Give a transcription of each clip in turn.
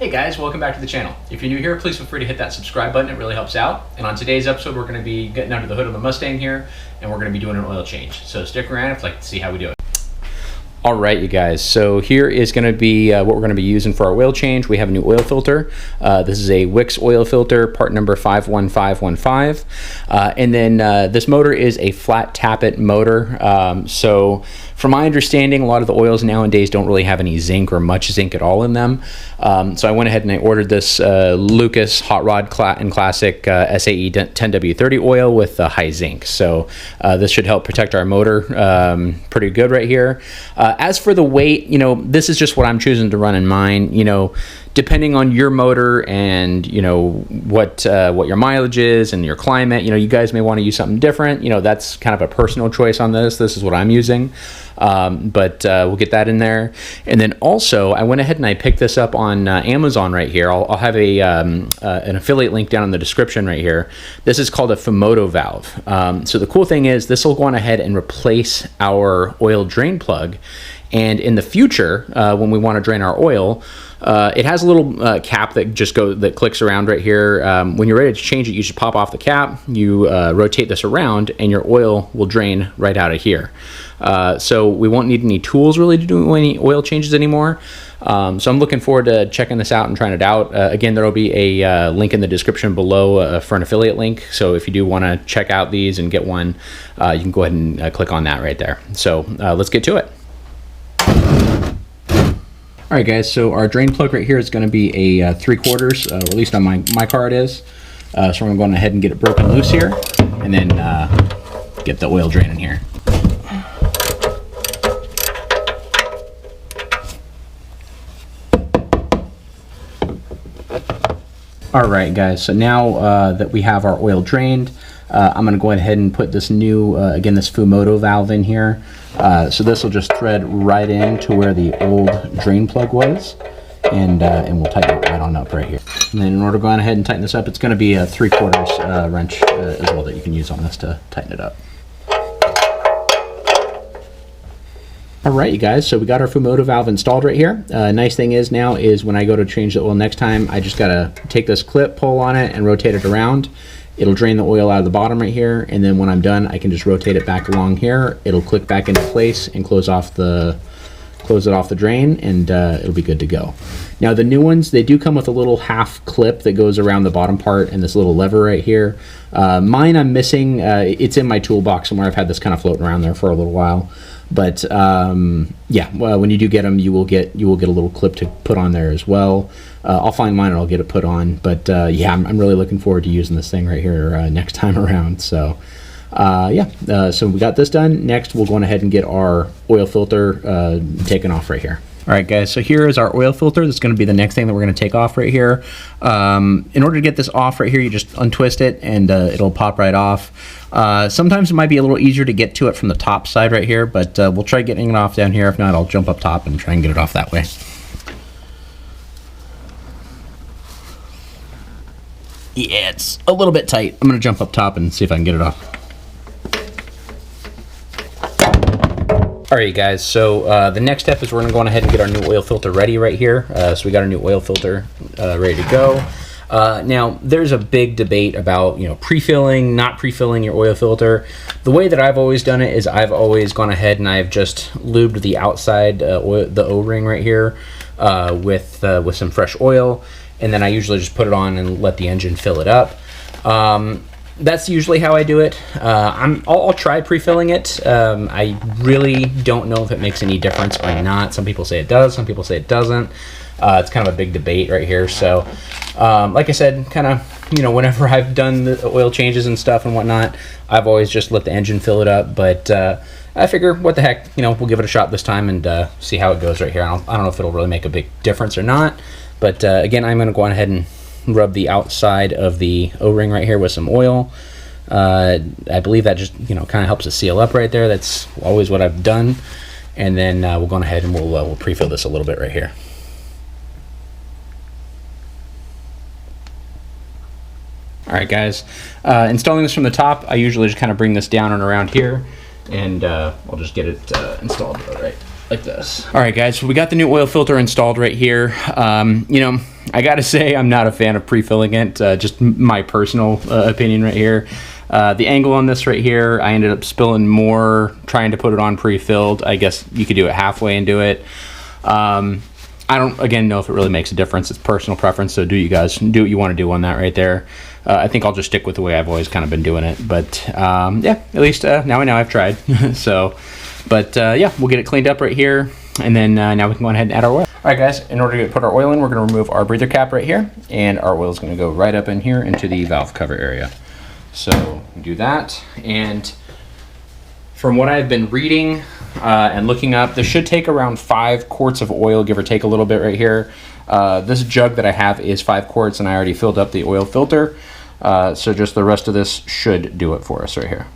Hey guys, welcome back to the channel. If you're new here, please feel free to hit that subscribe button, it really helps out. And on today's episode, we're gonna be getting under the hood of the Mustang here, and we're gonna be doing an oil change. So stick around if you'd like to see how we do it. All right, you guys, so here is going to be what we're going to be using for our oil change. We have a new oil filter. This is a Wix oil filter, part number 51515. And then this motor is a flat tappet motor. So from my understanding, a lot of the oils nowadays don't really have any zinc or much zinc at all in them. So I went ahead and I ordered this Lucas Hot Rod and Classic SAE 10W30 oil with high zinc. So this should help protect our motor pretty good right here. As for the weight, this is just what I'm choosing to run in mine. Depending on your motor and what your mileage is and your climate, you guys may want to use something different. That's kind of a personal choice on this. This is what I'm using, but we'll get that in there. And then also, I went ahead and I picked this up on Amazon right here. I'll have an affiliate link down in the description right here. This is called a Filmora valve. So the cool thing is this will go on ahead and replace our oil drain plug. And in the future, when we want to drain our oil, it has a little cap that clicks around right here. When you're ready to change it, you should pop off the cap, you rotate this around, and your oil will drain right out of here. So we won't need any tools really to do any oil changes anymore. So I'm looking forward to checking this out and trying it out. Again, there will be a link in the description below for an affiliate link. So if you do want to check out these and get one, you can go ahead and click on that right there. So let's get to it. All right, guys, so our drain plug right here is going to be a 3/4, or at least on my car it is. So we're going to go ahead and get it broken loose here, and then get the oil drain in here. All right, guys, so now that we have our oil drained, I'm going to go ahead and put this new, again, this Filmora valve in here. So this will just thread right in to where the old drain plug was, and we'll tighten it right on up right here. And then in order to go on ahead and tighten this up, it's going to be a 3/4 wrench as well that you can use on this to tighten it up. All right, you guys, so we got our Filmora valve installed right here. Nice thing is now is when I go to change the oil next time, I just got to take this clip, pull on it, and rotate it around. It'll drain the oil out of the bottom right here, and then when I'm done, I can just rotate it back along here. It'll click back into place and close it off the drain, and it'll be good to go. Now the new ones, they do come with a little half clip that goes around the bottom part and this little lever right here. Mine I'm missing. It's in my toolbox somewhere. I've had this kind of floating around there for a little while. But yeah, well, when you do get them, you will get a little clip to put on there as well. I'll find mine and I'll get it put on. But yeah, I'm really looking forward to using this thing right here next time around. So yeah, so we got this done. Next, we'll go on ahead and get our oil filter taken off right here. All right, guys, so here is our oil filter. That's going to be the next thing that we're going to take off right here. In order to get this off right here, you just untwist it and it'll pop right off. Sometimes it might be a little easier to get to it from the top side right here, but we'll try getting it off down here. If not, I'll jump up top and try and get it off that way. Yeah, it's a little bit tight. I'm going to jump up top and see if I can get it off. All right, guys, so the next step is we're gonna go on ahead and get our new oil filter ready right here. So we got our new oil filter ready to go. Now, there's a big debate about, pre-filling, not pre-filling your oil filter. The way that I've always done it is I've always gone ahead and I've just lubed the outside, the O-ring right here with some fresh oil, and then I usually just put it on and let the engine fill it up. That's usually how I do it. I'll try pre-filling it. I really don't know if it makes any difference or not. Some people say it does, some people say it doesn't. It's kind of a big debate right here. So, like I said, kind of, whenever I've done the oil changes and stuff and whatnot, I've always just let the engine fill it up. But I figure, what the heck, we'll give it a shot this time and see how it goes right here. I don't know if it'll really make a big difference or not. But again, I'm going to go on ahead and rub the outside of the O-ring right here with some oil. I believe that just kind of helps it seal up right there. That's always what I've done. And then we'll go on ahead and we'll pre-fill this a little bit right here. All right, guys, installing this from the top, I usually just kind of bring this down and around here, and I'll just get it installed right like this. All right, guys, so we got the new oil filter installed right here. You know, I gotta say, I'm not a fan of pre-filling it. Just my personal opinion right here. The angle on this right here, I ended up spilling more trying to put it on pre-filled. I guess you could do it halfway and do it. I don't, again, know if it really makes a difference. It's personal preference, so do what you want to do on that right there. I think I'll just stick with the way I've always kind of been doing it. But yeah, at least now I know I've tried. So, but yeah, we'll get it cleaned up right here, and then now we can go ahead and add our oil. All right, guys, in order to put our oil in, we're going to remove our breather cap right here, and our oil is going to go right up in here into the valve cover area. So do that, and from what I've been reading and looking up, this should take around 5 quarts of oil, give or take a little bit right here. This jug that I have is 5 quarts, and I already filled up the oil filter. So just the rest of this should do it for us right here.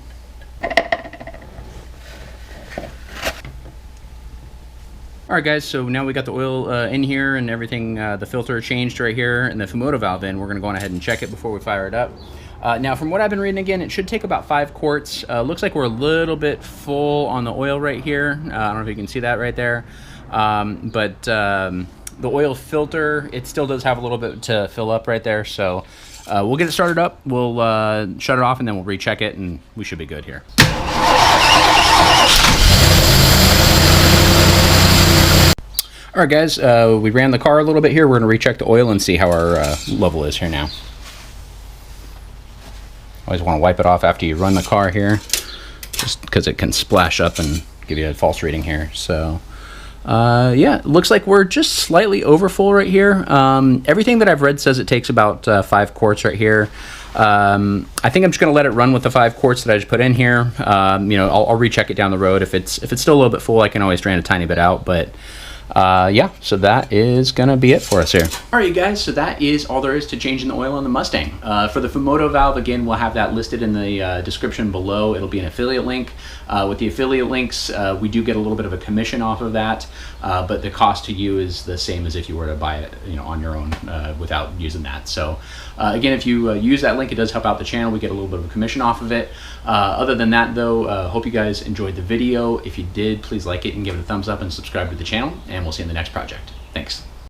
All right, guys, so now we got the oil in here and everything, the filter changed right here, and the Filmora valve in. We're going to go on ahead and check it before we fire it up. Now, from what I've been reading, again, it should take about 5 quarts. Looks like we're a little bit full on the oil right here. I don't know if you can see that right there. But the oil filter, it still does have a little bit to fill up right there. So we'll get it started up. We'll shut it off, and then we'll recheck it, and we should be good here. All right, guys, we ran the car a little bit here. We're going to recheck the oil and see how our level is here now. Always want to wipe it off after you run the car here, just because it can splash up and give you a false reading here. So, yeah, it looks like we're just slightly over full right here. Everything that I've read says it takes about 5 quarts right here. I think I'm just going to let it run with the 5 quarts that I just put in here. You know, I'll recheck it down the road. If it's still a little bit full, I can always drain a tiny bit out, but yeah, so that is gonna be it for us here. All right, you guys, so that is all there is to changing the oil on the Mustang. For the Filmora valve, again, we'll have that listed in the description below. It'll be an affiliate link. With the affiliate links, we do get a little bit of a commission off of that, but the cost to you is the same as if you were to buy it, you know, on your own without using that. So again, if you use that link, it does help out the channel. We get a little bit of a commission off of it. Other than that, though, hope you guys enjoyed the video. If you did, please like it and give it a thumbs up and subscribe to the channel, and we'll see you in the next project. Thanks.